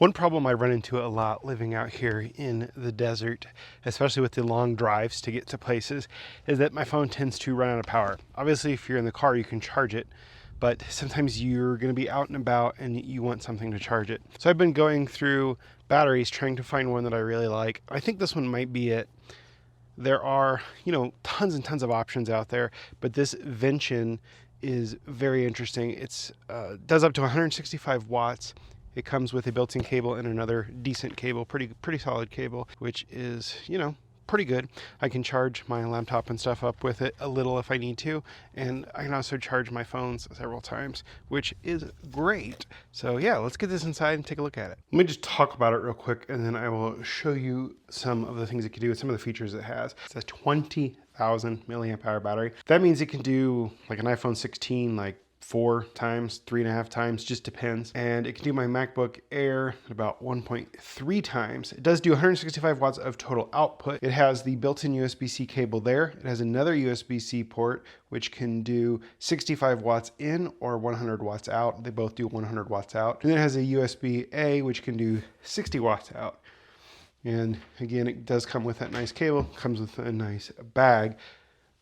One problem I run into a lot living out here in the desert, especially with the long drives to get to places, is that my phone tends to run out of power. Obviously, if you're in the car, you can charge it, but sometimes you're going to be out and about and you want something to charge it. So I've been going through batteries trying to find one that I really like. I think this one might be it. There are, tons and tons of options out there, but this VENTION is very interesting. It's does up to 165 watts. It comes with a built-in cable and another decent cable, pretty solid cable, which is, pretty good. I can charge my laptop and stuff up with it a little if I need to, and I can also charge my phones several times, which is great. So yeah, let's get this inside and take a look at it. Let me just talk about it real quick, and then I will show you some of the things it can do and some of the features it has. It's a 20,000 milliamp hour battery. That means it can do like an iPhone 16, like 4 times, 3.5 times, just depends. And it can do my MacBook Air about 1.3 times. It does do 165 watts of total output. It has the built-in USB-C cable there. It has another USB-C port, which can do 65 watts in or 100 watts out. They both do 100 watts out. And then it has a USB-A, which can do 60 watts out. And again, it does come with that nice cable, comes with a nice bag.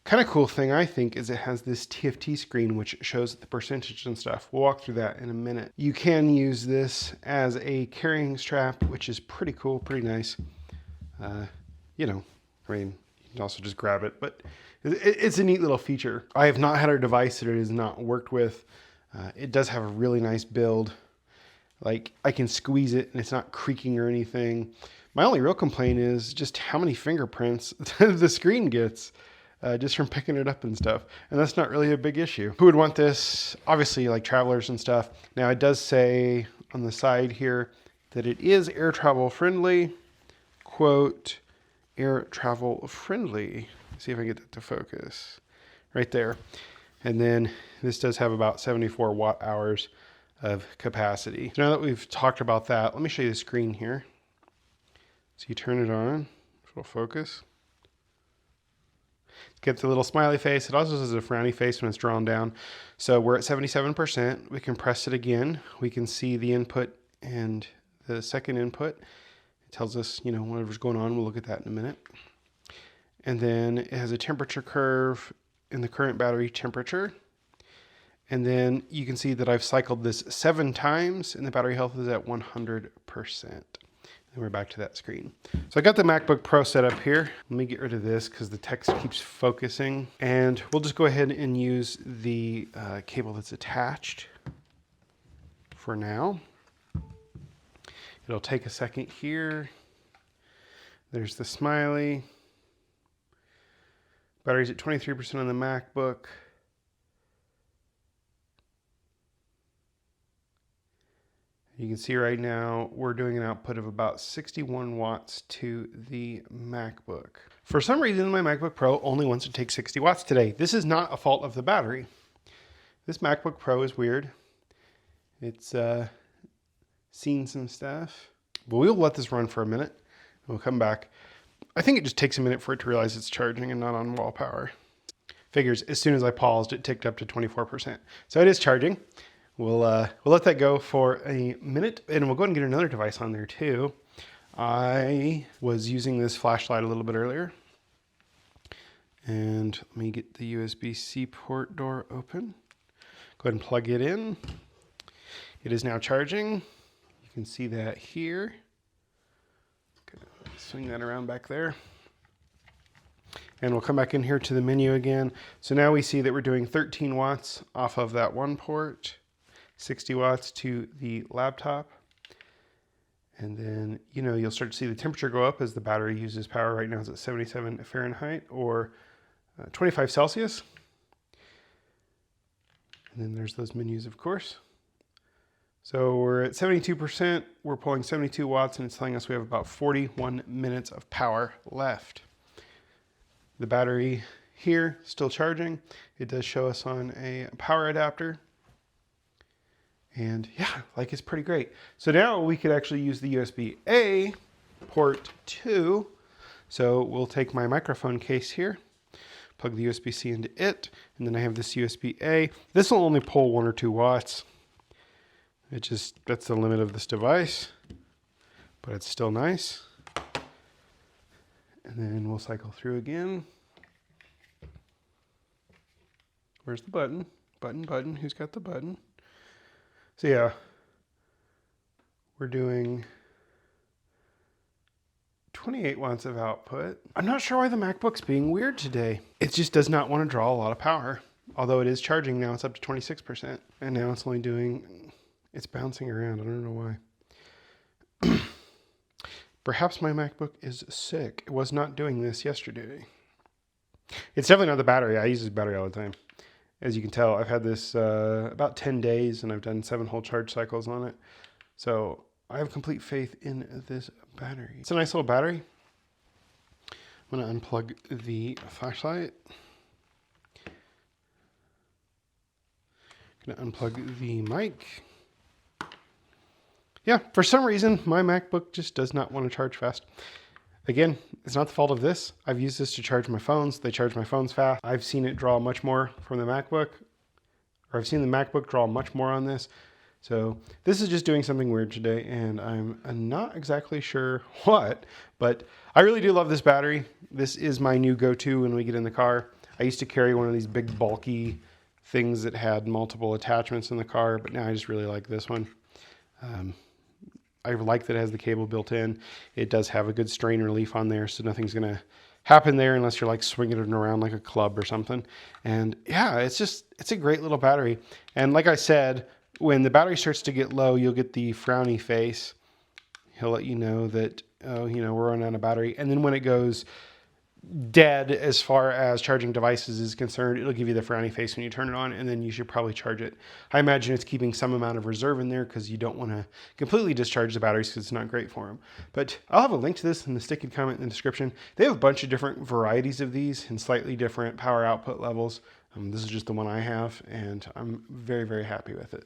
Kind of cool thing I think is it has this TFT screen which shows the percentage and stuff. We'll walk through that in a minute. You can use this as a carrying strap, which is pretty cool, pretty nice. I mean, you can also just grab it, but it's a neat little feature. I have not had a device that it has not worked with. It does have a really nice build. Like, I can squeeze it and it's not creaking or anything. My only real complaint is just how many fingerprints the screen gets. Just from picking it up and stuff. And that's not really a big issue. Who would want this? Obviously, like travelers and stuff. Now, it does say on the side here that it is air travel friendly. Quote, air travel friendly. Let's see if I can get that to focus. Right there. And then this does have about 74 watt hours of capacity. So now that we've talked about that, let me show you the screen here. So you turn it on, it'll focus. Get the little smiley face. It also has a frowny face when it's drawn down. So we're at 77%. We can press it again. We can see the input and the second input. It tells us, whatever's going on. We'll look at that in a minute. And then it has a temperature curve in the current battery temperature. And then you can see that I've cycled this 7 times and the battery health is at 100%. And we're back to that screen. So I got the MacBook Pro set up here. Let me get rid of this because the text keeps focusing. And we'll just go ahead and use the cable that's attached for now. It'll take a second here. There's the smiley. Battery's at 23% on the MacBook. You can see right now we're doing an output of about 61 watts to the MacBook. For some reason, my MacBook Pro only wants to take 60 watts today. This is not a fault of the battery. This MacBook Pro is weird. It's seen some stuff. But we'll let this run for a minute. We'll come back. I think it just takes a minute for it to realize it's charging and not on wall power. Figures, as soon as I paused, it ticked up to 24%. So it is charging. We'll let that go for a minute, and we'll go ahead and get another device on there too. I was using this flashlight a little bit earlier. And let me get the USB-C port door open. Go ahead and plug it in. It is now charging. You can see that here. Swing that around back there. And we'll come back in here to the menu again. So now we see that we're doing 13 watts off of that one port. 60 watts to the laptop. And then, you'll start to see the temperature go up as the battery uses power. Right now it's at 77 Fahrenheit or 25 Celsius. And then there's those menus, of course. So we're at 72%. We're pulling 72 watts and it's telling us we have about 41 minutes of power left. The battery here, still charging. It does show us on a power adapter. And yeah, it's pretty great. So now we could actually use the USB-A port too. So we'll take my microphone case here, plug the USB-C into it, and then I have this USB-A. This will only pull 1 or 2 watts. That's the limit of this device. but it's still nice. And then we'll cycle through again. Where's the button? Button. Who's got the button? So yeah, we're doing 28 watts of output. I'm not sure why the MacBook's being weird today. It just does not want to draw a lot of power. Although it is charging now, it's up to 26%. And now it's only doing, it's bouncing around. I don't know why. Perhaps my MacBook is sick. It was not doing this yesterday. It's definitely not the battery. I use this battery all the time. As you can tell, I've had this about 10 days and I've done 7 whole charge cycles on it. So I have complete faith in this battery. It's a nice little battery. I'm going to unplug the flashlight. I'm going to unplug the mic. Yeah, for some reason, my MacBook just does not want to charge fast. Again, it's not the fault of this. I've used this to charge my phones. They charge my phones fast. I've seen it draw much more from the MacBook, or I've seen the MacBook draw much more on this. So this is just doing something weird today, and I'm not exactly sure what, but I really do love this battery. This is my new go-to when we get in the car. I used to carry one of these big bulky things that had multiple attachments in the car, but now I just really like this one. I like that it has the cable built in. It does have a good strain relief on there, so nothing's going to happen there unless you're like swinging it around like a club or something. And yeah, it's a great little battery. And like I said, when the battery starts to get low, you'll get the frowny face. He'll let you know that, oh, you know, we're running out of battery. And then when it goes dead as far as charging devices is concerned, it'll give you the frowny face when you turn it on, and then you should probably charge it. I imagine it's keeping some amount of reserve in there because you don't want to completely discharge the batteries because it's not great for them. But I'll have a link to this in the sticky comment in the description. They have a bunch of different varieties of these and slightly different power output levels. This is just the one I have, and I'm very, very happy with it.